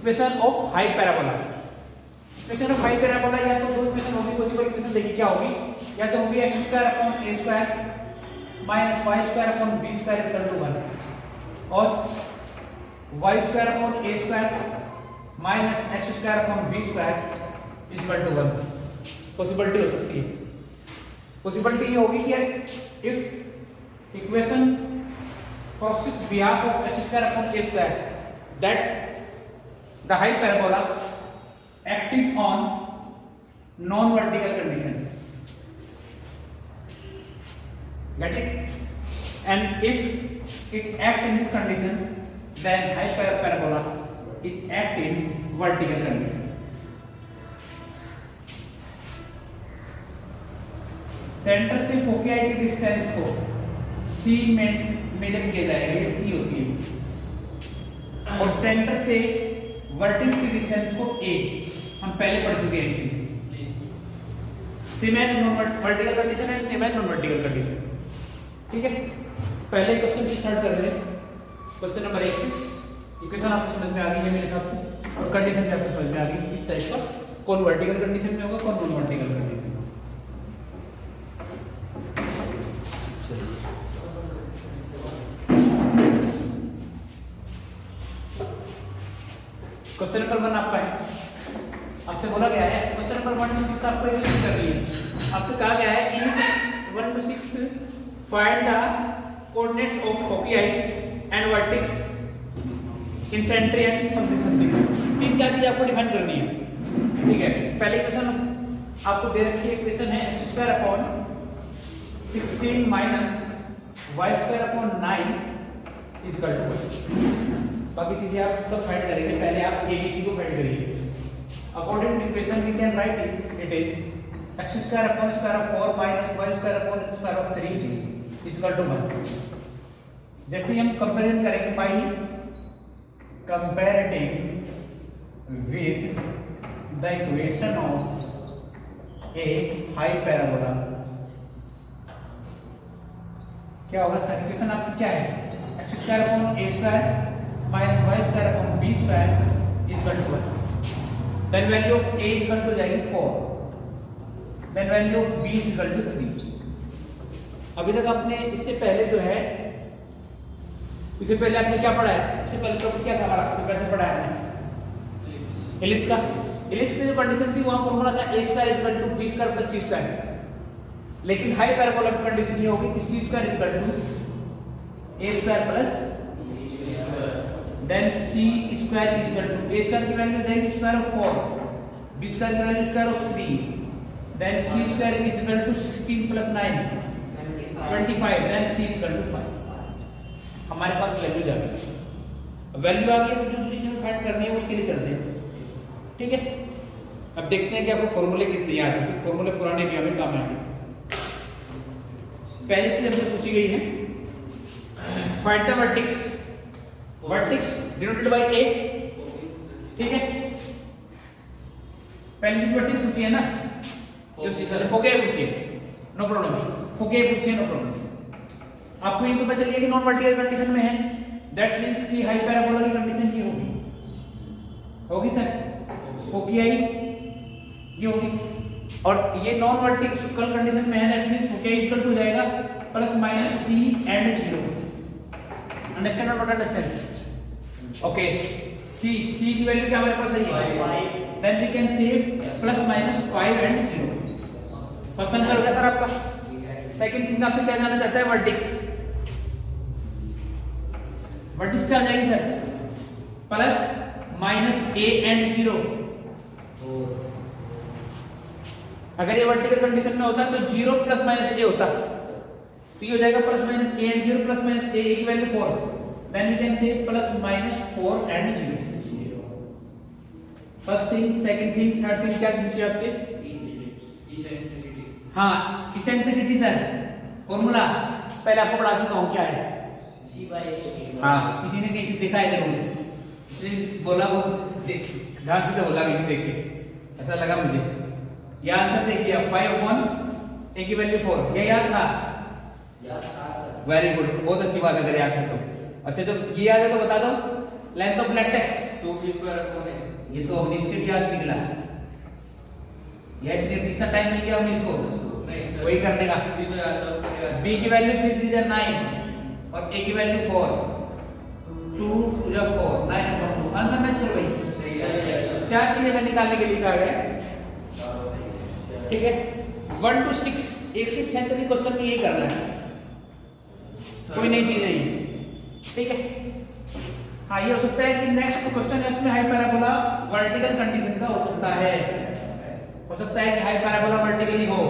Equation of high parabola. Equation of high parabola या तो दो इक्वेशन होगी, पॉसिबल इक्वेशन देखिए क्या होगी, या तो होगी x square upon a square minus y square upon b square equal to 1 और y square upon a square minus x square upon b square equal to 1। Possibility हो सकती है। पॉसिबिलिटी ये होगी कि if equation consists behalf of x square upon a square that the high parabola acting on non-vertical condition, get it, and if it act in this condition then high parabola is act in vertical condition। Centre से फोकियाई की distance को c में major किया जाएगा, ये c होती है, और सेंटर से वर्टेक्स की डिस्टेंस को a, हम पहले पढ़ चुके हैं चीज, same as non vertical condition and same as non vertical condition. ठीक है, पहले क्वेश्चन से स्टार्ट कर रहे हैं। क्वेश्चन नंबर 1 से इक्वेशन आपको समझ में आ गई है मेरे हिसाब से, और कंडीशन भी आपको समझ में आ गई इस टाइप का, कौन वर्टिकल कंडीशन में होगा कौन नॉन वर्टिकल कंडीशन में। क्वेश्चन नंबर 1 आपका है, आपसे बोला गया है क्वेश्चन नंबर 1 to 6 आपको रिवीजन करनी है। आपसे कहा गया है इन 1 to 6 find the coordinates of foci and vertex in centre and something something. तीन चार चीज आपको डिफाइन करनी है। ठीक है, पहले इक्वेशन आपको दे रखी है, इक्वेशन है x square upon 16 minus y square upon 9 equal to 1। बाकी चीजें आप तो फाइंड करेंगे, पहले आप ABC को फाइंड करिए। According to equation we can write it is x square upon square of 4 minus y square upon square of 3 equal to 1। जैसे ही हम कंपैरिजन करेंगे by comparing with the equation of a hyperbola, क्या होगा sir? Equation आपकी क्या है? x square upon a square minus y square upon b square equal to 1। Then value of a equal to जाएगी 4, then value of b equal to 3। अभी तक आपने इससे पहले जो है, इससे पहले आपने क्या पढ़ा है? इससे पहले टॉपिक क्या था हमारा? आपने कैसे पढ़ा है? आपने एलिप्स का, एलिप्स में जो कंडीशन थी वहां फॉर्मूला था a square equal to b square plus c square. लेकिन हाई पैराबोला की कंडीशन ये होगी कि c square equal to a square plus then c square equal to a square की वैल्यू देंगे स्क्वायर ऑफ 4, b स्क्वायर की value square of 3, then c square equal to 16 plus 9 25, then c equal to 5। हमारे पास value आ गई। Value आ गई तो जो चीजें find करनी है उसके लिए चलते हैं। ठीक है, अब देखते हैं कि आपको फॉर्मूले कितने याद है। कुछ फॉर्मूले पुराने भी हमें काम आएंगे। पहली चीज हमसे पूछी गई है find the vertex, vertex denoted by a। ठीक है, पहली चीज वर्टेक्स पूछी है ना, जो फोकी पूछी है, नो प्रॉब्लम, फोकी पूछी है, नो प्रॉब्लम। आपको ये तो पता चल गया कि नॉन वर्टिकल कंडीशन में है, दैट्स मींस कि हाई पैराबोला की कंडीशन की होगी सर, फोकी ये होगी, और ये नॉन वर्टिकल कंडीशन में है, that's means foci equal to जाएगा plus minus c and 0। Understand और नॉट अंडरस्टैंड? ओके, c की वैल्यू क्या हमारे पास है? 5। Then we can say plus minus 5 and 0। First answer हो गया सर आपका। सेकंड थिंग आपसे क्या जानना चाहता है? वर्टेक्स। वर्टेक्स क्या आ जाएगी sir? Plus minus a and 0। अगर ये वर्टिकल कंडीशन में होता तो 0 प्लस माइनस a होता, तो ये हो जाएगा plus minus a and 0 plus minus a की value 4, then we can say plus minus 4 and 0। First thing, second thing, third thing क्या पूछिए आपसे? हाँ, इसेंट्रिसिटी सर, फॉर्मूला पहले आपको पढ़ा चुका हूं, क्या है? हाँ, किसी ने कहीं से देखा है जरूर, बोला वो ध्यान से बोला कहीं देख के, ऐसा लगा मुझे। ये आंसर देखिए 5/, a की वैल्यू 4, ये याद था? वेरी गुड, बहुत अच्छी बात है अगर याद है तो। अच्छा, तो ये याद है तो बता दो, length of latex 2b square upon a। ये तो अवनीश के भी याद निकला, ये कितना टाइम मिल गया अवनीश को नहीं वही करने का। b तो याद था। b की वैल्यू 3 3 जा 9 और a की वैल्यू 4, 2 2 जा 4, 9/2। आंसर मैच करो भाई। सही है। चार चीजें मैं निकालने के लिए कहा गया है, ठीक है। 1 to 6 एक से 6 तक के क्वेश्चन में यही करना है, कोई नई चीज नहीं है, ठीक है। हाँ ये हो सकता है कि नेक्स्ट क्वेश्चन है उसमें हाई पैराबोला वर्टिकल कंडीशन का हो सकता है कि हाई पैराबोला वर्टिकली हो,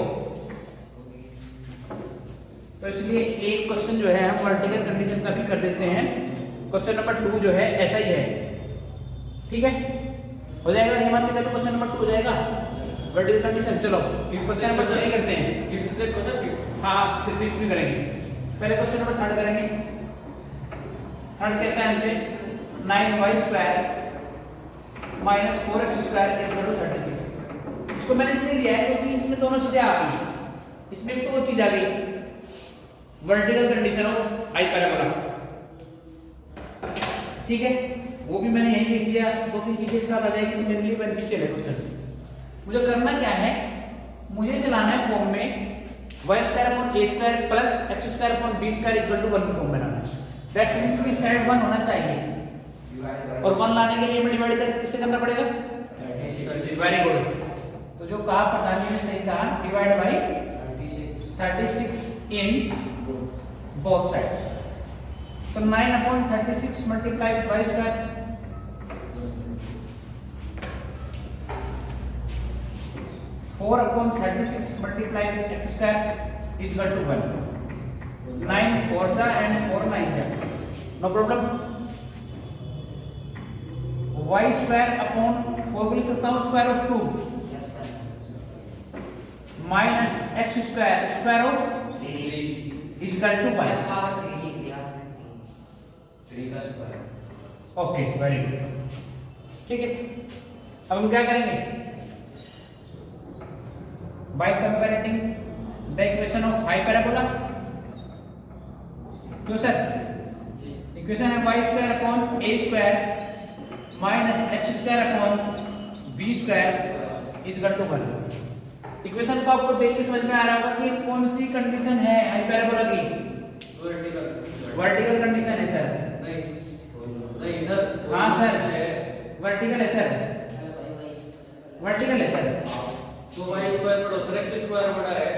तो इसलिए एक क्वेश्चन जो है हम वर्टिकल कंडीशन का भी कर देते हैं। क्वेश्चन नंबर 2 जो है ऐसा ही है, ठीक है, हो जाएगा। हेमंत का तो क्वेश्चन नंबर 2 हो जाएगा वर्टिकल कंडीशन। चलो क्वेश्चन नंबर 3 करते हैं। फिफ्थ तक क्वेश्चन हाँ फिर फिफ्थ भी करेंगे, पहले क्वेश्चन नंबर 3 करेंगे। थर्ड कहता है हमसे 9y square minus 4x square equal to 36। इसको मैंने इसलिए लिया है क्योंकि इसमें दोनों चीजें आ गई, इसमें एक तो वो चीज आ गई vertical condition of high parabola, ठीक है, वो भी मैंने यही लिख दिया। 2-3 चीजें एक साथ आ जाएगी तो मेरे लिए बेनिफिशियल है क्वेश्चन। मुझे करना क्या है, मुझे इसे लाना है फॉर्म में y square upon a square plus x square upon b square equal to 1 की फॉर्म में लाना है। दैट मींस कि साइड 1 होना चाहिए और 1 लाने के लिए हमें डिवाइड कर किससे करना पड़ेगा, वेरी गुड। तो जो कहा पढ़ाने में सही कहा, divide by 36 in both sides। तो 9/36 multiply with y square, 4/36 multiply with x square is equal to 1। 9 4 जा एंड 4 9 जा, no problem. y square upon 4 को लिख सकता हूं square of 2 minus x square square of 3 is equal to 5। 3 का square. Okay very good, ठीक है। अब हम क्या करेंगे, by comparing the equation of hyperbola. क्यों सर, इक्वेशन है y square upon a square minus x square upon b square is equal to 1। Equation को आपको देख के समझ में आ रहा होगा कि कौन सी कंडीशन है हाई पैराबोला की, वर्टिकल कंडीशन है सर। नहीं सर। हाँ सर वर्टिकल है सर, वर्टिकल है सर। तो y स्क्वायर बड़ा सर x स्क्वायर बड़ा है,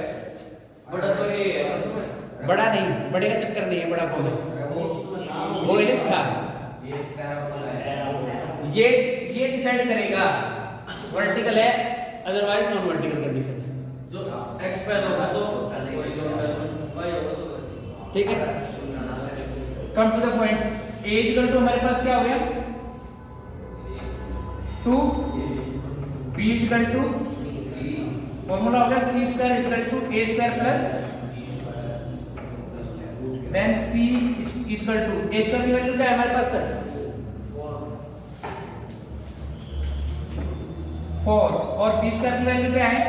बड़ा तो ये है उसमें। बड़ा नहीं, बड़े का चक्कर नहीं है, बड़ा कौन है, वो इलिप्स का। ये पैराबोला है। ये डिसाइड करेगा वर्टिकल है अदरवाइज नॉन वर्टिकल कंडीशन है। जो x पैर होगा तो y होगा तो, ठीक है। Come to the point, a equal to हमारे पास क्या हो गया 2, b इक्वल टू फॉर्मूला हो गया c square equal to a square plus then c equal to a square की वैल्यू क्या है हमारे पास सर 4 और b स्क्वायर की वैल्यू क्या है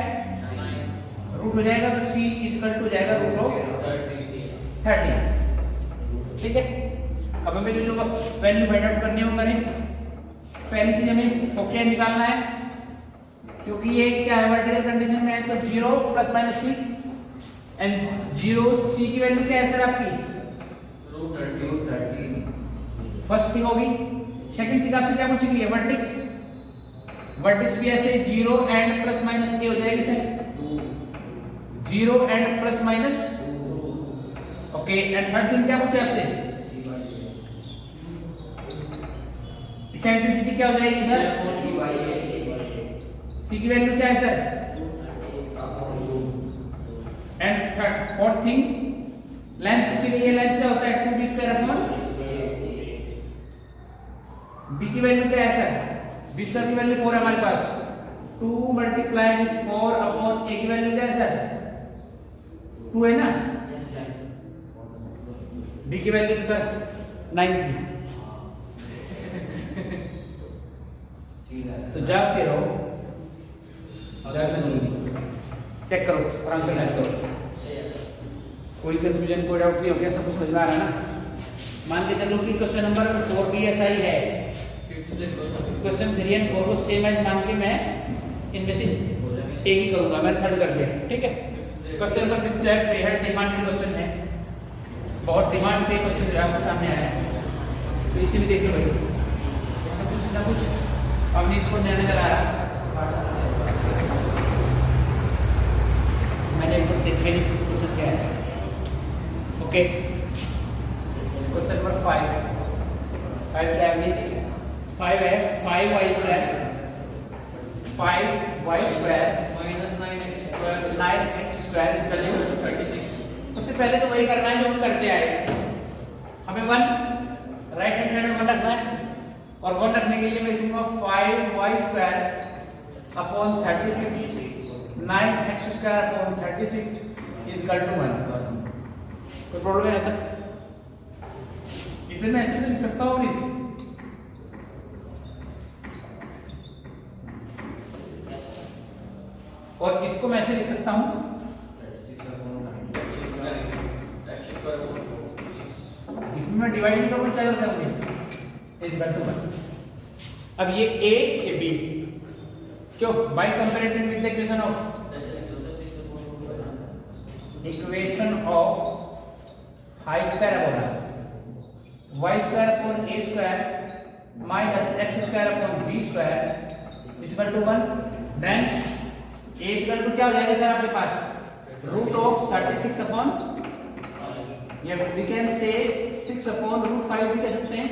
रूट हो जाएगा, तो c इक्वल टू जाएगा रूट ऑफ 30, ठीक है। अब हमें जो वैल्यू फाइंड आउट करनी है वो करें। पहली चीज हमें फोकिया निकालना है, क्योंकि ये क्या है वर्टिकल कंडीशन में है, तो 0 plus minus c and 0 c की वैल्यू क्या है सर आपकी रूट 30। फर्स्ट थिंग होगी। सेकंड थिंग आपसे क्या पूछी गई है वर्टेक्स, वर्टेक्स भी ऐसे 0 एंड प्लस माइनस a हो जाएगी sir, 0 and plus minus, okay. And third thing क्या पूछा आपसे, इसेंट्रिसिटी क्या हो जाएगी सर, c की वैल्यू क्या है sir, and third fourth thing length पूछी गई है, लेंथ क्या होता है 2b स्क्वायर अपॉन b की वैल्यू क्या है सर, b स्क्वायर की वैल्यू 4 है हमारे पास, 2 मल्टीप्लाई विद 4 अपॉन a की वैल्यू क्या है सर 2 है ना, b की वैल्यू तो सर 9 थी। तो जागते रहो, चेक करो और आंसर मैच करो, कोई कंफ्यूजन कोई डाउट नहीं हो गया, सब कुछ समझ में आ रहा है ना। मान के चलो कि क्वेश्चन नंबर 4 भी ऐसा ही है, क्वेश्चन 3 और 4 को सेम एज मान के मैं इनमें से एक ही करूंगा, मैं थर्ड कर दिया, ठीक है। क्वेश्चन नंबर 5 है बेहद डिमांडेड क्वेश्चन है, बहुत डिमांड पे क्वेश्चन जो आपके सामने आया है, तो इसी में देखिए भाई कुछ ना कुछ अपनी इसको नजर आ रहा, मैंने इनको देखा नहीं क्वेश्चन क्या है। ओके, क्वेश्चन नंबर 5 क्या है? 5 है 5y square minus 9x square is equal to 36। सबसे पहले तो वही करना है जो हम करते आए, हमें 1 राइट हैंड साइड में 1 रखना है, और 1 रखने के लिए मैं लिखूंगा 5y square upon 36 9x square upon 36 is equal to 1। कोई प्रॉब्लम है बस इसे मैं ऐसे लिख सकता हूँ इस और इसको मैं ऐसे लिख सकता हूँ, इसमें मैं डिवाइड नहीं करूँगा, क्या करता हूँ इज इक्वल टू 1। अब ये a ये b क्यों by comparative with the equation of hyperbola y square upon a square minus x square upon b square is equal to 1। Then a equal to क्या हो जाएगा सर आपके पास root of 36 upon, या we can say 6 upon root 5 भी कह सकते हैं।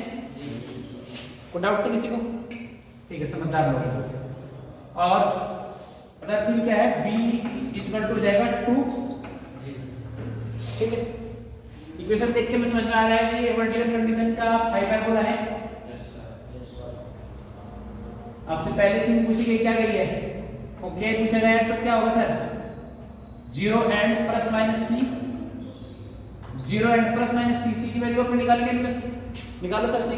कोई डाउट नहीं किसी को? ठीक है, समझदार लोग। और अदर थिंग क्या है, b इक्वल टू हो जाएगा 2, ठीक है। इक्वेशन देख के मैं समझ में आ रहा है कि ये वर्टिकल कंडीशन का हाइपरबोला है। आपसे पहले थिंग पूछी गई क्या गई है, ओके पूछा गया है तो क्या होगा sir 0 and plus minus c, 0 and plus minus c की वैल्यू अपने निकालो सर। c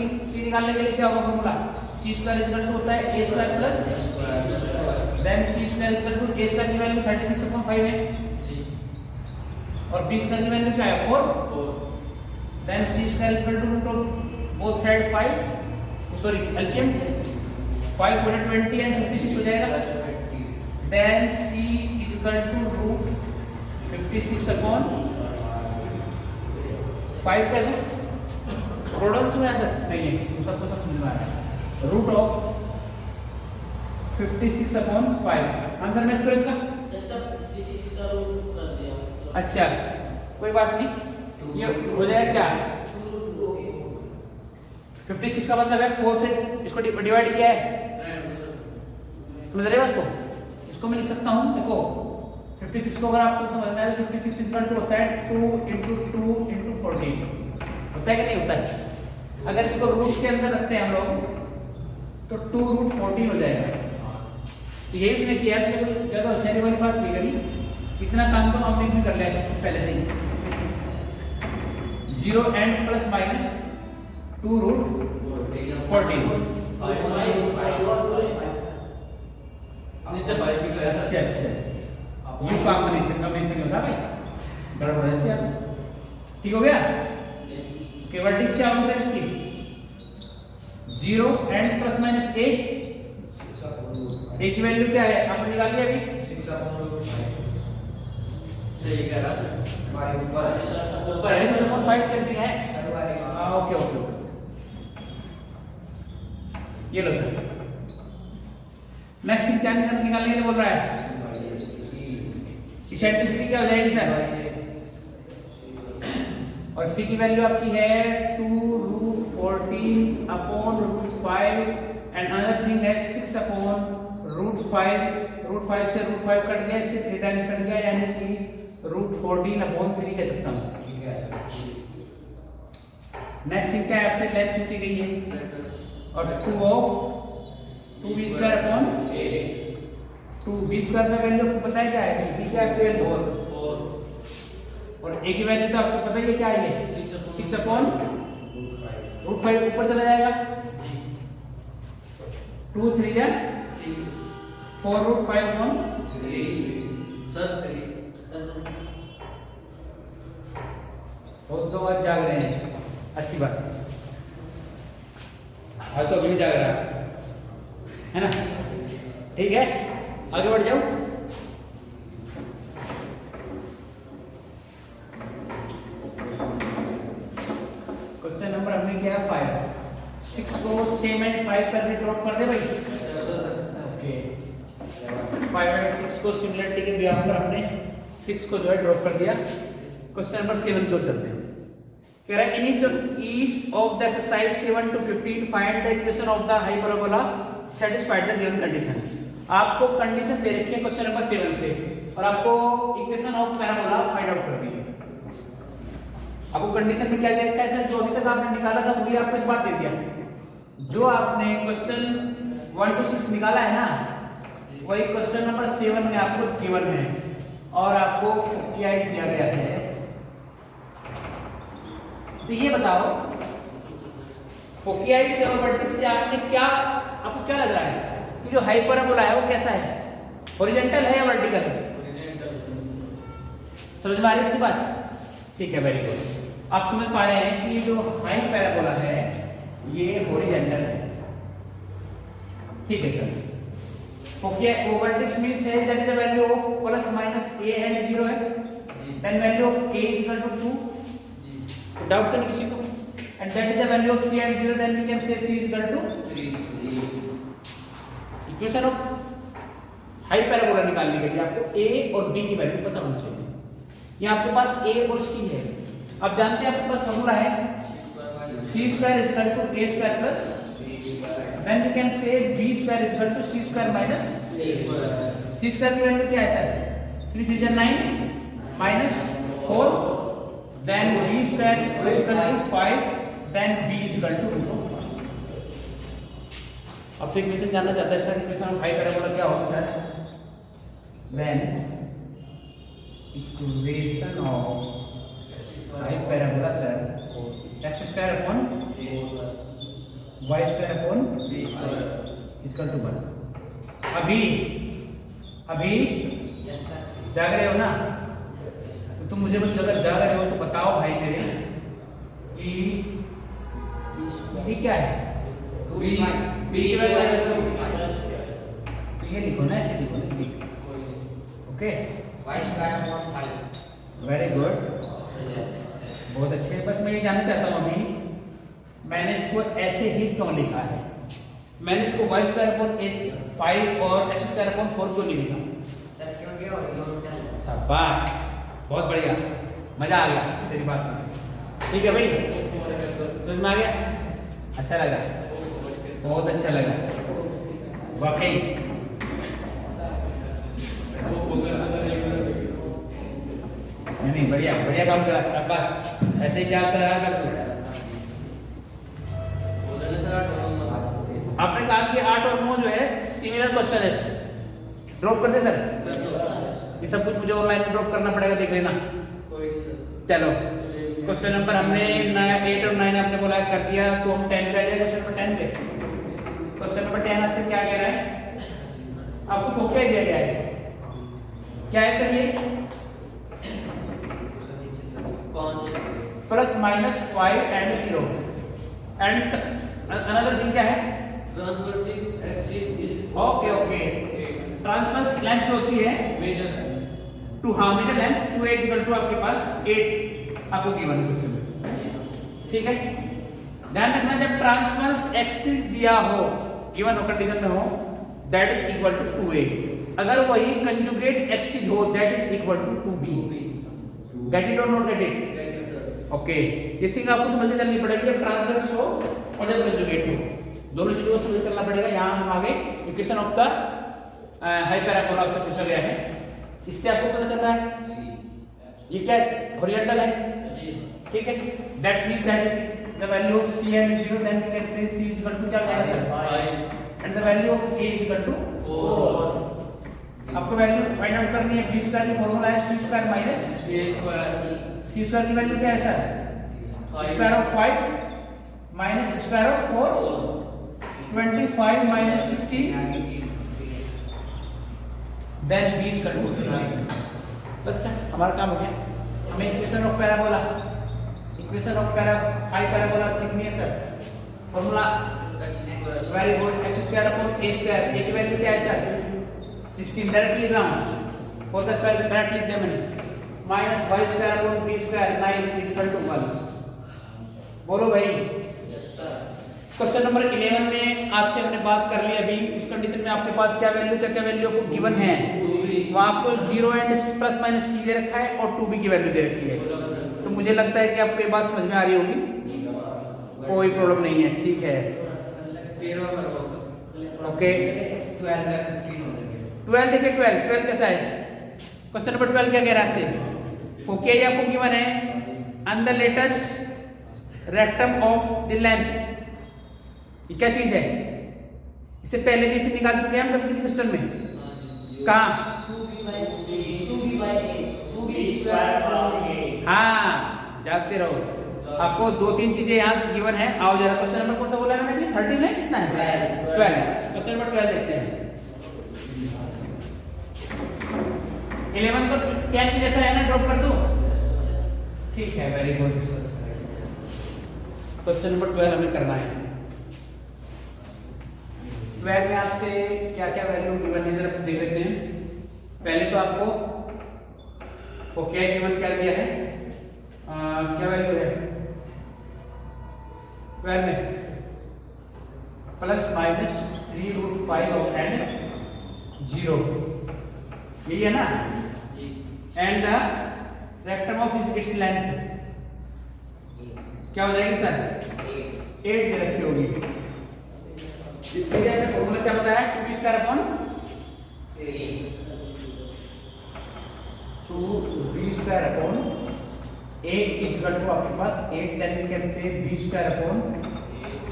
निकालने के लिए क्या होगा formula, c square is equal to होता है a square plus then c square is equal to a square की वैल्यू 36/5 है और b स्क्वायर की वैल्यू क्या है 4, then c square is equal to root of both side 5, sorry LCM 5 4 20 and 56 हो जाएगा। Then c is equal to root 56 upon 5 का product में आता नहीं है, सबको सब समझ में आ रहा है। Root of 56 upon 5 answer match करो इसका। जस्ट 56 का रूट कर दिया। अच्छा कोई बात नहीं, ये हो जाएगा क्या 56 का मतलब है 4 से इसको डिवाइड किया है, समझ रहे हो बात को? इसको मैं लिख सकता हूँ, देखो 56 को अगर आपको समझ में आए तो 56 इक्वल टू होता है 2 × 2 × 14, होता है कि नहीं होता है? अगर इसको रूट के अंदर रखते हैं हम लोग तो 2 रूट 14 हो जाएगा। तो यही उसने किया, इसने कोई ज़्यादा होशियारी वाली बात नहीं करी, इतना काम तो हमने इसमें कर लिया पहले से ही। 0 एंड प्लस माइनस 2 रूट 14 नीचे 5 भी है। अच्छा यू काम में नहीं होता भाई, गड़बड़ हो जाती है। ठीक हो गया, वर्टिक्स क्या होगी सर इसकी 0 एंड प्लस माइनस a की वैल्यू क्या है आपने निकाल लिया अभी 6 सही कह रहा है, हमारे ऊपर है 5 समथिंग है। ओके ओके ये लो सर। नेक्स्ट क्या निकालने के लिए बोल रहा है, इसेंट्रिसिटी क्या हो जाएगी सर, और c की वैल्यू आपकी है 2 root 14 upon root 5 and another thing है 6 अपॉन रूट 5। रूट 5 से रूट 5 कट गया, इससे 3 टाइम्स कट गया, यानी कि रूट 14 अपॉन 3 कह सकता हूँ। नेक्स्ट थिंग क्या है, आपसे लेंथ पूछी गई है और 2 of 2b square upon 2b square का वैल्यू आपको पता है क्या है, b की आपकी वैल्यू 4 और a की वैल्यू तो आपको पता ही है क्या है 6 अपॉन रूट 5 ऊपर चला जाएगा 2 3 या 4 रूट 5 अपॉन 3 सर 3 बहुत दो आज जाग रहे हैं, अच्छी बात। आज तो अभी भी जाग रहा है ना, ठीक है आगे बढ़ जाओ। क्वेश्चन नंबर हमने किया 5, 6 को सेम एज 5 करके ड्रॉप कर दे भाई। ओके 5 और 6 को सिमिलरिटी के बिहाफ पर हमने 6 को जो है ड्रॉप कर दिया। क्वेश्चन नंबर 7 को चलते हैं। कह रहा है each of the exercise 7 to 15 find the equation of the hyperbola satisfied the given condition. आपको कंडीशन दे रखी है क्वेश्चन नंबर 7 से और आपको equation of parabola find out कर दी है। आपको कंडीशन में क्या दे रखा है सर, जो अभी तक आपने निकाला था वही आपको इस बार दे दिया। जो आपने क्वेश्चन 1 to 6 निकाला है ना, वही क्वेश्चन नंबर 7 में आपको गिवन है और आपको क्या दिया गया है। तो ये बताओ फोकियाई से और वर्टेक्स से आपको क्या लग रहा है कि जो हाइपरबोला है वो कैसा है, हॉरिजॉन्टल है या वर्टिकल है? समझ में आ रही है बात? ठीक है वेरी गुड। आप समझ पा रहे हैं कि जो हाइपरबोला है ये हॉरिजॉन्टल है, ठीक है सर। फोकियाई वर्टेक्स मींस है that is the value of plus minus a and 0 है, then value of a is equal to 2, doubt करने किसी को, and that is the value of c and 0, then we can say c is equal to 3। Equation of hyperbola निकालने के लिए आपको a और b की वैल्यू पता होनी चाहिए। ये आपके पास a और c है। अब जानते हैं आपके पास फॉर्मूला है c square is equal to a square plus, then we can say b square is equal to c square minus a square. c square की वैल्यू क्या है sir? 3 3 9 minus 4, then b square is equal to 5, then b is equal to root of 5। अब से equation जानना चाहता है sir, equation of hyperbola क्या होगी sir? then equation of hyperbola sir x square upon y square upon b square is equal to 1। अभी जाग रहे हो ना? तुम मुझे बस अगर जाग रहे हो तो बताओ भाई मेरे कि ये क्या है? b की वैल्यू तो ये लिखो ना, ऐसे लिखो ना, okay y square upon 5। Very good, बहुत अच्छे। बस मैं ये जानना चाहता हूँ अभी मैंने इसको ऐसे ही क्यों लिखा है? मैंने इसको y स्क्वायर अपॉन 5 और x स्क्वायर अपॉन 4 क्यों नहीं लिखा? शाबाश, बहुत बढ़िया, मजा आ गया तेरी बात सुन। ठीक है भाई, समझ में आ गया? अच्छा लगा, बहुत अच्छा लगा वाकई। नहीं बढ़िया बढ़िया काम करा, शाबाश, ऐसे ही याद करा कर तू। आपने कहा कि 8 और 9 जो है सिमिलर क्वेश्चन है, ड्रॉप कर दे सर। ये सब कुछ मुझे ऑनलाइन में ड्रॉप करना पड़ेगा, देख लेना। चलो क्वेश्चन नंबर हमने 8 और 9 आपने बोला कर दिया, तो हम 10 पे आ जाए। क्वेश्चन नंबर 10 पे, क्वेश्चन नंबर 10 आपसे क्या कह रहा है? आपको फोकिया दिया गया है, क्या है सर? ये plus minus 5 and 0 and another thing क्या है? ओके ओके, ट्रांसवर्स लेंथ जो होती है मेजर टू, हाँ major length 2a equal to आपके पास 8 आपको गिवन क्वेश्चन, ठीक है। ध्यान रखना जब ट्रांसवर्स एक्सिस दिया हो, गिवन कंडीशन में हो, that is equal to 2a। अगर वही कंजुगेट एक्सिस हो, that is equal to 2b। Get it और नॉट गेट इट? ओके, ये थिंग आपको समझ चलनी पड़ेगी जब ट्रांसवर्स हो और जब कंजुगेट हो, दोनों चीजों को समझ चलना पड़ेगा। यहाँ हम आगे इक्वेशन ऑफ द हाइपरबोला से पूछा गया है, इससे आपको पता चल रहा है ये क्या हॉरिजॉन्टल है, ठीक है। That means that the value of c and 0, then we can say c is equal to क्या आएगा sir? 5 and the value of a is equal to 4। आपको वैल्यू फाइंड आउट करनी है। b स्क्वायर की formula है c square minus a square. c square की value क्या है sir? Square of 5 minus square of 4, 25 minus 16, then b is equal to 3। बस हमारा काम हो गया। हमें equation of parabola, equation of hyperbola लिखनी है sir. Formula very good, x square upon a square, a की वैल्यू क्या है सर 16, डायरेक्टली लिख रहा हूं, फोर का स्क्वायर डायरेक्टली लिख दिया मैंने, minus y square upon b square 9 equal to 1। बोलो भाई। क्वेश्चन नंबर 11 में आपसे हमने बात कर ली अभी, उस कंडीशन में आपके पास क्या वैल्यू आपको गिवन है, वहां आपको 0 एंड प्लस माइनस c दे रखा है और 2b की वैल्यू दे रखी है। तो मुझे लगता है कि आपको ये बात समझ में आ रही होगी, कोई प्रॉब्लम नहीं है, ठीक है। ओके 12 देखिए, 12 कैसा है, क्वेश्चन नंबर 12 क्या कह रहा है आपसे, फोकियाई आपको गिवन है on the latus rectum of the length, ये क्या चीज है, इससे पहले भी इसे निकाल चुके हैं हम कभी किसी क्वेश्चन में, कहां 2b स्क्वायर हाँ जागते रहो, आपको दो तीन चीजें यहाँ गिवन है। आओ जरा क्वेश्चन नंबर कौन सा बोला मैंने अभी, 13 है कितना है 12, क्वेश्चन नंबर 12 देखते हैं। 11 तो 10 की जैसा है ना, ड्रॉप कर दो, ठीक है, वेरी गुड। क्वेश्चन नंबर 12 हमें करना है। 12 में आपसे क्या क्या वैल्यू गिवन है जरा देख लेते हैं। पहले तो आपको फोकियाई गिवन क्या दिया है, क्या वैल्यू है 12 में, प्लस माइनस 3√5 एंड 0, यही है ना, and the rectum of its length क्या हो जाएगी सर 8 दे रखी होगी। इसके लिए आपने फॉर्मूला क्या बताया, 2b square upon 2b square upon a equal to आपके पास 8, then we can say b square upon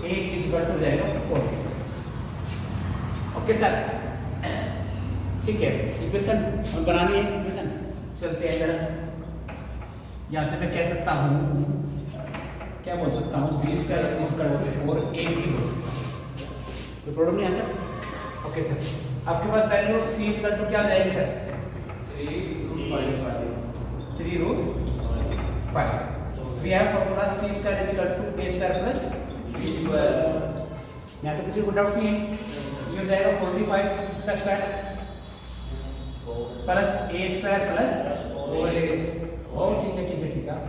a equal to हो जाएगा 4। ओके सर, ठीक है, इक्वेशन बनानी है, इक्वेशन चलते हैं जरा। यहां से मैं कह सकता हूं, क्या बोल सकता हूं, b square equal to 4a cube, कोई प्रॉब्लम नहीं आता। ओके सर, आपके पास value of c equal to क्या हो जाएगी sir 3√5। We have formula c square equal to a square plus b square, यहां तो किसी को डाउट नहीं है, ये हो जाएगा 45 इसका square plus a square plus 4a। और ठीक है,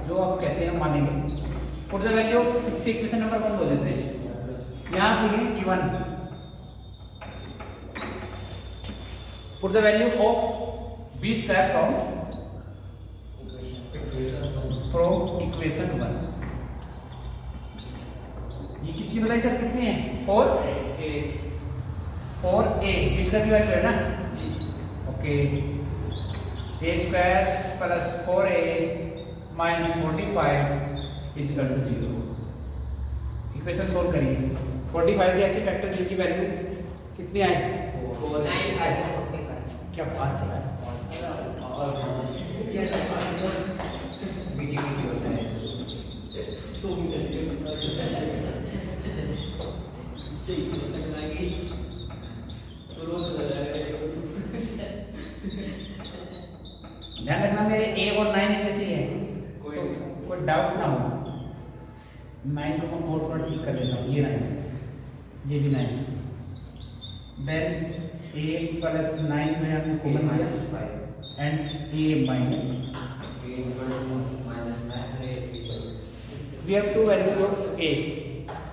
जो आप कहते हैं मानेंगे। Put the value of equation number 1 बोल देते हैं, यहां पे है given, put the value of b square from equation 1। ये कितनी बताई सर, कितनी है 4a, इसका की वैल्यू है ना जी, okay, a square plus 4a minus 45 equal to 0। Equation solve करिए, 45 के ऐसे फैक्टर जिनकी वैल्यू कितनी आई 4, क्या बात है, ध्यान रखना मेरे a और 9 एक जैसे ही है, कोई डाउट ना हो। 9 को मैं और ठीक कर देता हूँ, ये 9, ये भी 9, देन a प्लस 9 में हम common minus 5 and a minus we have two values of a,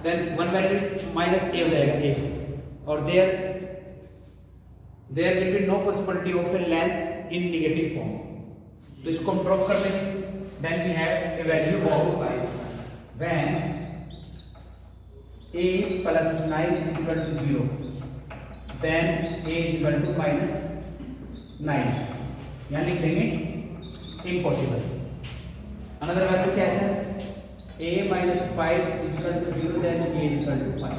then one value minus a हो जाएगा a, और there will be no possibility of a length in negative form, तो इसको हम drop कर देंगे। then we have a value of when a plus 9 is equal to 0, then a is equal to minus 9, यहाँ लिख देंगे impossible। another value क्या है sir, a minus 5 is equal to 0, then a is equal to 5।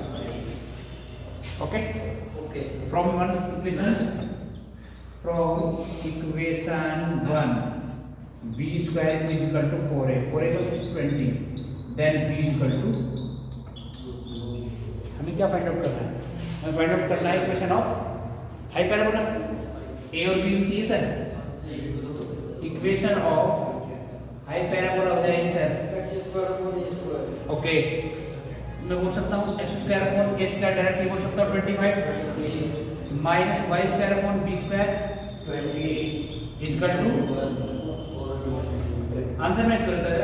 okay, from equation 1 b square is equal to 4a is 20, then b is equal to, हमें क्या find out करना है, हमें find out करना है equation of hyperbola, a और b चाहिए sir, equation of hyperbola हो जाएगी सर, ओके, मैं बोल सकता हूँ x square upon a square directly बोल सकता हूँ 25 minus y square upon b square 20 equal to answer match करो सर।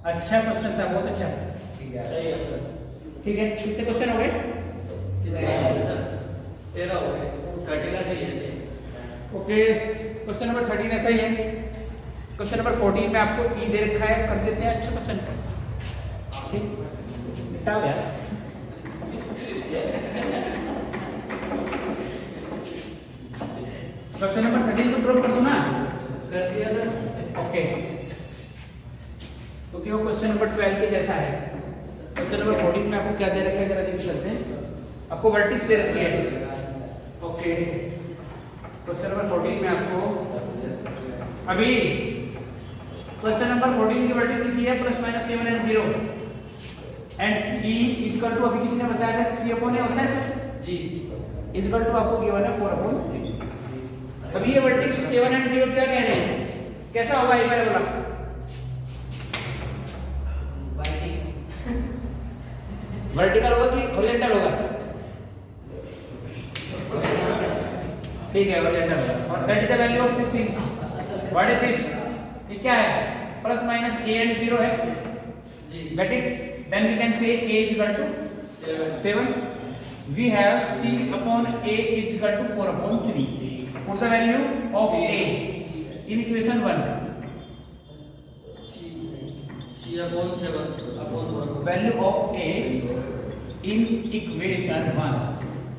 अच्छा क्वेश्चन था, बहुत अच्छा। ठीक है, कितने क्वेश्चन हो गए? 13 हो गए, 30 का सही है। ओके, क्वेश्चन नंबर 13 ऐसा ही है। क्वेश्चन नंबर 14 में आपको ई दे रखा है, कर देते हैं। अच्छा क्वेश्चन ठीक निपटा हो गया। क्वेश्चन नंबर 13 को ड्रॉप कर दो ना, कर दिया सर। ओके, क्योंकि वो क्वेश्चन नंबर 12 के जैसा है। क्वेश्चन नंबर 14 में आपको क्या दे रखा है जरा देख सकते हैं। आपको वर्टिक्स दे रखी है। ओके, क्वेश्चन नंबर 14 में आपको अभी क्वेश्चन नंबर 14 की वर्टिक्स लिखी है plus minus 7 and 0 and e equal to, अभी किसी ने बताया था कि सी अपॉन ए होता है सर जी, इक्वल टू आपको गिवन है 4 अपॉन 3। अभी ये वर्टिक्स 7 एंड 0 क्या कह रहे हैं, कैसा होगा ये मैंने बोला वर्टिकल होगा कि हॉरिजॉन्टल होगा? ठीक है, हॉरिजॉन्टल होगा। और that is the value of this thing. What is this? ये क्या है? प्लस माइनस a एंड 0 है जी, get it? Then we can say a is equal to 7. We have c upon a is equal to 4 upon 3. Put the value of a in equation 1. C upon 7 upon 1. Value of a in equation 1.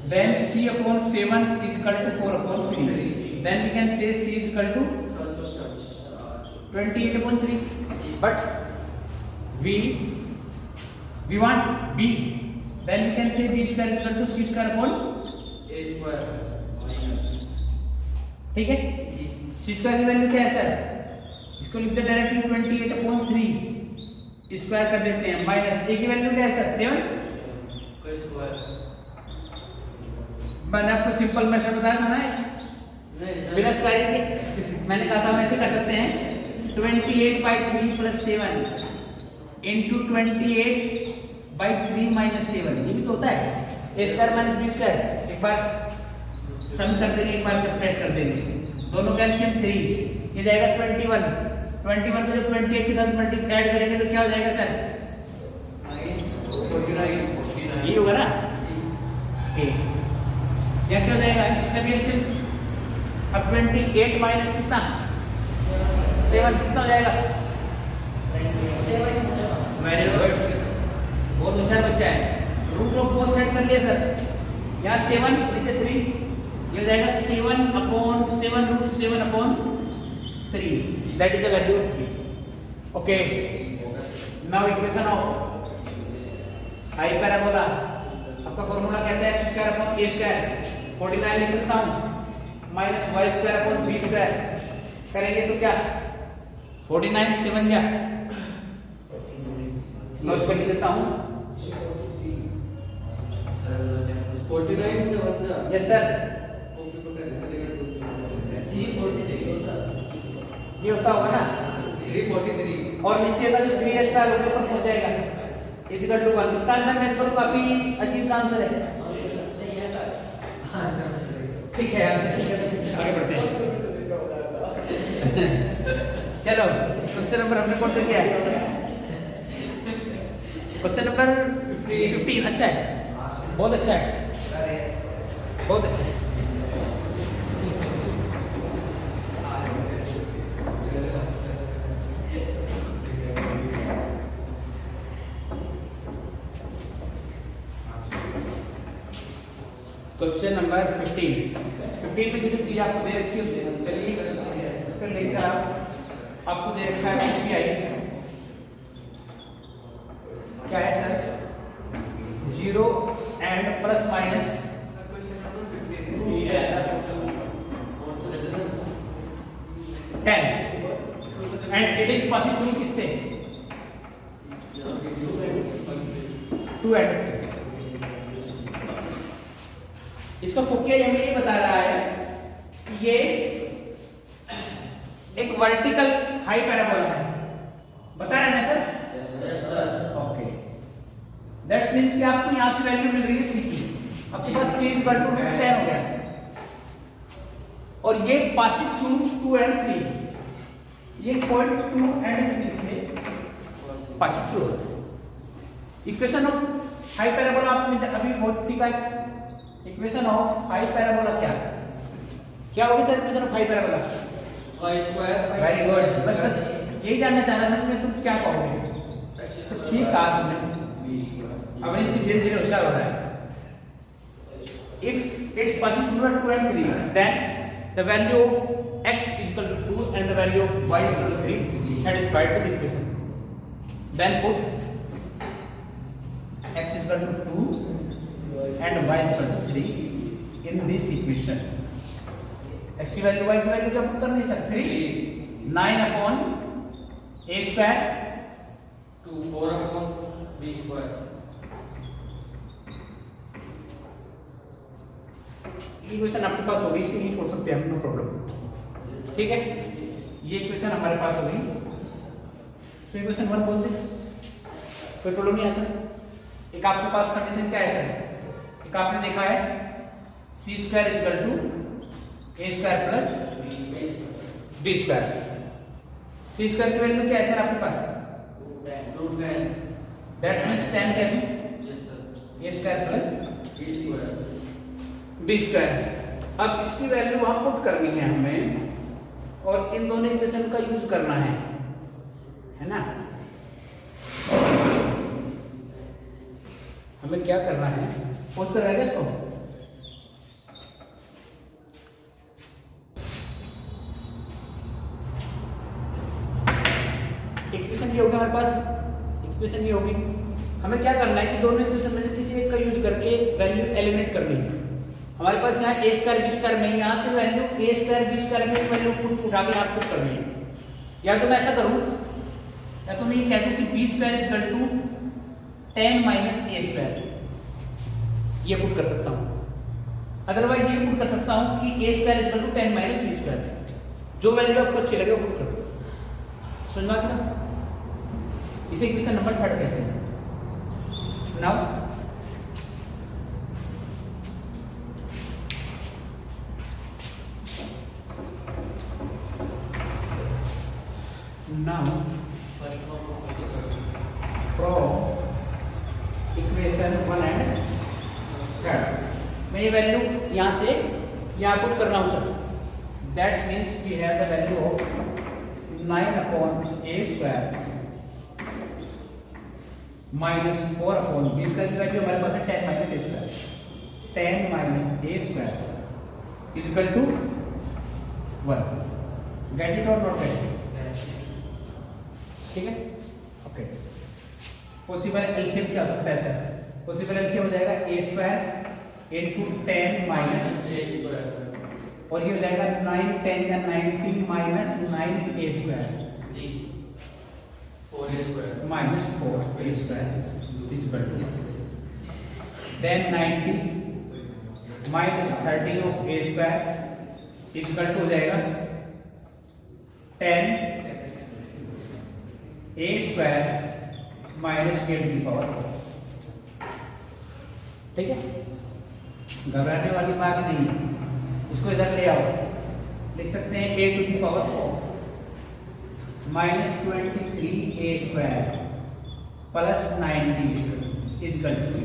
Then c upon 7 is equal to 4 upon 3. Then we can say c is equal to 28 upon 3. But we want b. Then we can say b square is equal to c square upon A square. ठीक है। c square की value क्या है sir? इसको लिखते directly 28 upon 3 square कर देते हैं। माइनस a की वैल्यू क्या है सर? 7 का स्क्वायर। मैंने आपको सिंपल मेथड बताया था ना, नहीं बिना स्क्वायरिंग के। मैंने कहा था हम ऐसे कर सकते हैं 28/3 + 7 इंटू 28/3 - 7। ये भी तो होता है a square minus b square. एक बार सम कर देंगे, एक बार सब्ट्रैक्ट कर देंगे। दोनों का एलसीएम 3, ये जाएगा 21। 21 को जब 28 के साथ मल्टीप्लाई ऐड करेंगे तो क्या हो जाएगा सर? 49 ये होगा ना। ओके, क्या क्या हो जाएगा इसका भी एलसीएम? अब 28 माइनस कितना 7 कितना हो जाएगा? 7 वेरी गुड, बहुत होशियार बच्चा है। रूट ऑफ बोथ साइड कर लिया सर। यहाँ 7 नीचे 3, ये हो जाएगा 7 root 7 upon 3। That is the value of b। Okay, now equation of hyperbola. आपका फॉर्मूला कहता है x square upon a square 49 लिख सकता हूँ minus y square upon b square. करेंगे तो क्या 49 7 क्या, मैं उसको लिख देता हूँ 49 से बंदा। Yes sir. जी 43 ये होता होगा ना 343 और नीचे का जो 3 स्क्वायर होगा ऊपर पहुंच जाएगा इक्वल टू 1। इसका आंसर मैच करो, काफी अजीब सा आंसर है। सही है सर। हाँ सर, ठीक है आगे बढ़ते हैं। चलो क्वेश्चन नंबर हमने कौन सा किया है? Question number 15। अच्छा है, बहुत अच्छा है, बहुत अच्छा है। क्वेश्चन नंबर 15 में जो चीज आपको दे रखी है चलिए उसको लेकर आपको दे रखा है CPI क्या है sir? 0 and plus minus 10 and it is passing through किससे? 2 एंड 3। इसका फोकियर हमें ये बता रहा है कि ये एक वर्टिकल हाई पैराबोला है। बता रहे हैं ना sir? Yes, sir. Okay, that's means कि आपको यहाँ से वैल्यू मिल रही है सी की, आपके पास सी इज इक्वल टू 10 हो गया, और ये पासिंग थ्रू 2 and 3, ये पॉइंट 2 and 3 से पासिंग थ्रू हो रहा है। इक्वेशन ऑफ हाई पैराबोला आपने अभी बहुत सीखा है। इक्वेशन ऑफ हाई पैराबोला क्या होगी sir? Equation of high parabola Y square. Very good, बस यही जानना चाह रहा था कि तुम क्या कहोगे। तो ठीक कहा तुमने, B square. अब इसमें धीरे धीरे होशियार हो रहा है। If it's passing through 2 and 3, then the value of x is equal to 2 and the value of y is equal to 3 satisfied to the equation. Then put x is equal to 2 and y is equal to 3 in this equation. x की value y की value क्या put करनी है? 3 9 upon a square 2 4 upon B square. Equation आपके पास होगी, इसे नहीं छोड़ सकते हम, नो प्रॉब्लम। ठीक है, ये इक्वेशन हमारे पास होगी, तो इक्वेशन 1 बोलते हैं, कोई प्रॉब्लम नहीं आता। एक आपके पास कंडीशन क्या है सर? एक आपने देखा है c square is equal to a square plus b square. C square की वैल्यू क्या है सर आपके पास? Root 10. दैट्स मींस 10 क्या है? Yes, sir. A square plus B square. B square. अब इसकी वैल्यू वहां पुट करनी है हमें, और इन दोनों इक्वेशन का यूज करना है ना। हमें क्या करना है, पुट कर रहेगा इसको। इक्वेशन ये होगी हमारे पास, इक्वेशन ये होगी। हमें क्या करना है कि दोनों इक्वेशन में से किसी एक का यूज करके वैल्यू एलिमिनेट करनी है। हमारे पास यहाँ ए स्क्वायर बी स्क्वायर में, यहाँ से वैल्यू ए स्क्वायर बी स्क्वायर में वैल्यू पुट उठा के यहाँ पुट करनी है। या तो मैं ऐसा करूँ, या तो मैं ये कह दूँ कि b square is equal to 10 minus A square, ये पुट कर सकता हूँ। अदरवाइज ये पुट कर सकता हूँ कि a square is equal to 10 minus b square, जो वैल्यू आपको अच्छी लगे वो पुट कर दो। समझ में आ गया? इसे इक्वेशन नंबर 3 कहते हैं। Now now from equation 1 and 3 मैं ये वैल्यू यहाँ से यहाँ पुट कर रहा हूँ sir. That means we have the value of 9 upon a square minus 4 upon b square की वैल्यू हमारे पास है 10 minus A square. 10 minus A square is equal to 1। Get it और नॉट गेट इट? ठीक है, ओके। पॉसिबल एलसीएम क्या हो सकता है सर? पॉसिबल एलसीएम हो जाएगा a square into 10 minus A square. और ये हो जाएगा 9 10 या 90 minus 9 a square G. 4A square. Minus 4 a square is equal to then 90 minus 30 of a square is equal to हो जाएगा 10 a square minus k to the power 4। ठीक है, घबराने वाली बात नहीं, इसको इधर ले आओ, लिख सकते हैं a to the power 4 minus 23 a square plus 90 is equal to 0।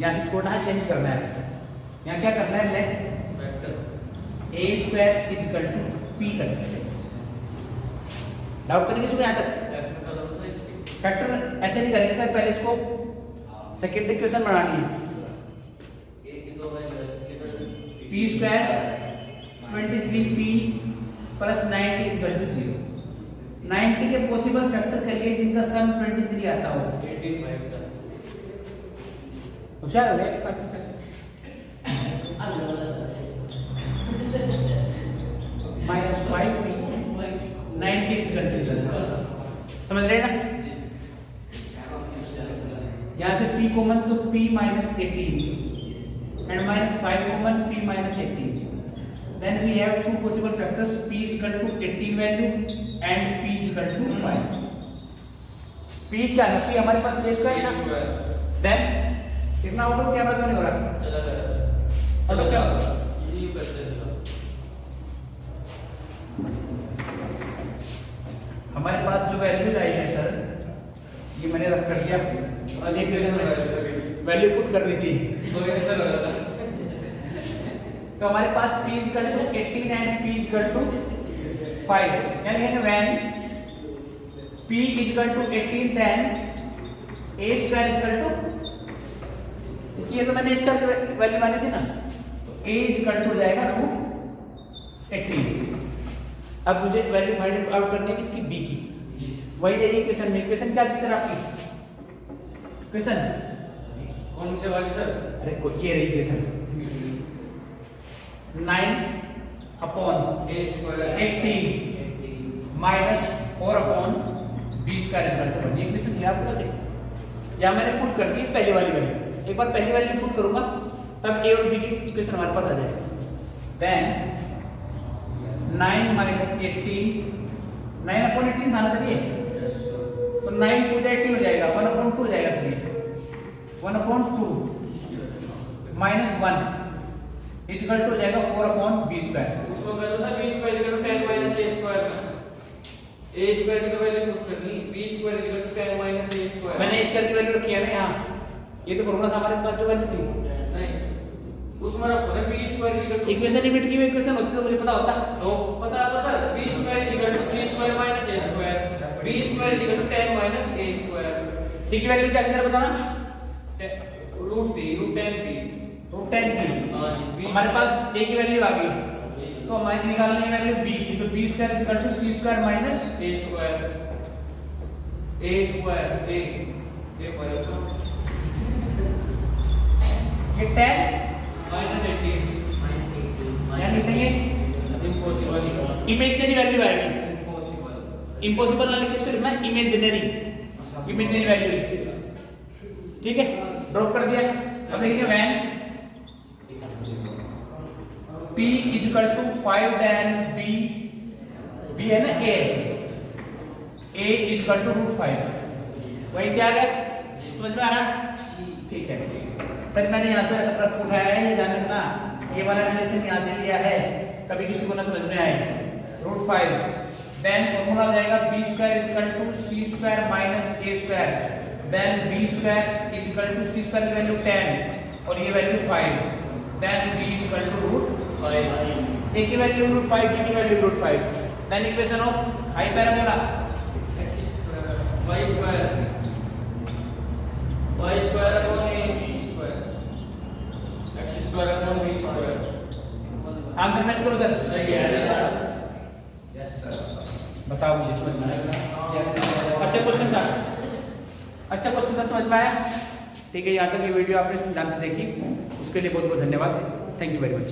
यहाँ से छोटा चेंज करना है, यहाँ क्या करना है, let Vector. A square is equal to p कर सकते हैं। डाउट करने किसी को यहाँ तक? Vector का मतलब इसकी. फैक्टर ऐसे नहीं करेंगे सर, पहले इसको सेकेंड इक्वेशन बनानी है। A की दो वैल्यू इधर p square 23p plus 90 is equal to 0। 90 के पॉसिबल फैक्टर करिए जिनका सम 23 आता हो। 85 का. होशियार हो गए? Minus 5p 90 is equal to 0। समझ रहे हैं ना? यहाँ से p कॉमन तो p minus 18 and minus 5 common p minus 18. Then we have two possible factors, p is equal to 18 value and p is equal to 5. P क्या है? P हमारे पास ए स्क्वायर ए है ना, स्क्वायर देन इतना आउट ऑफ कैमरा क्यों नहीं हो रहा? चला गया। अब क्या? ये करते हैं सब। हमारे पास जो वैल्यूज आई है सर, ये मैंने रख कर दिया, और एक क्वेश्चन में वैल्यू पुट करनी थी, तो ऐसा लग रहा था। तो हमारे पास p equal to 18 and p equal to 5, यानी कि when p equal to 18 then a square equal to, ये तो मैंने इसका वैल्यू मानी थी ना, तो a इक्वल टू हो जाएगा रूट 18। अब मुझे वैल्यू फाइंड आउट करनी है किसकी? b की। वही है ये क्वेश्चन में। क्वेश्चन क्या थी सर आपकी? क्वेश्चन कौन से वाली सर? अरे ये रही question, 9 upon a square 18 minus 4 upon b square equal to 1। ये क्वेश्चन दिया आपको से, या मैंने पुट कर दी पहले वाली वैल्यू। एक बार पहली वैल्यू पुट करूंगा तब ए और बी की इक्वेशन हमारे पास आ जाएगा। देन 9 माइनस 18, 9 अपॉन 18 था ना सर ये, तो 9 टू 18 हो जाएगा, 1 अपॉन 2 हो जाएगा सर ये, 1 अपॉन 2 माइनस 1 इक्वल टू हो जाएगा 4 अपॉन बी स्क्वायर। उसको कर दो sir. B square equal to 10 minus A square में ए स्क्वायर की वैल्यू पुट करनी, b square equal to 10 minus A square. मैंने ए स्क्वायर की वैल्यू रखी है ना यहाँ, ये तो फॉर्मूला था हमारे पास जो वैल्यू थी, नहीं उसमें रखो ना b square equal to equation limit की हुई इक्वेशन होती तो मुझे पता होता। तो पता तो sir B square equal to C square minus A square, B square equal to 10 minus A square. C की वैल्यू क्या थी बताना? रूट 10 थी। रूट 10 थी। हां जी। हमारे पास ए की वैल्यू आ गई, तो हमारे निकालनी है वैल्यू बी की, तो b square equal to C square minus A square a पर ये 10 माइनस 18 यानी कि ये इम्पॉसिबल इमेजिनरी वैल्यू आएगी। इम्पॉसिबल इम्पॉसिबल ना लिख के इसको लिखना है इमेजिनरी, इमेजिनरी वैल्यू। ठीक है, ड्रॉप कर दिया। अब देखिए when p equal to 5 then b है ना a इक्वल टू रूट 5, वहीं से आ गया, समझ में आ रहा? ठीक है सर, मैंने यहाँ से रफ उठाया है, ये ध्यान रखना, ये वाला रिलेशन यहाँ से लिया है, कभी किसी को ना समझ में आए। रूट 5 देन फॉर्मूला हो जाएगा b square equal to c square minus a square, then b square equal to c square की वैल्यू 10 और ये value 5, then b equal to root 5, a की वैल्यू रूट 5, b की value root 5, then equation of hyperbola y square upon a square x square upon b square. Answer match करो sir. सही है yes sir. बताओ मुझे समझ में आया? अच्छा क्वेश्चन था, अच्छा क्वेश्चन था, समझ में आया? ठीक है, यहाँ तक ये वीडियो आपने ध्यान से देखी, उसके लिए बहुत बहुत धन्यवाद। Thank you very much.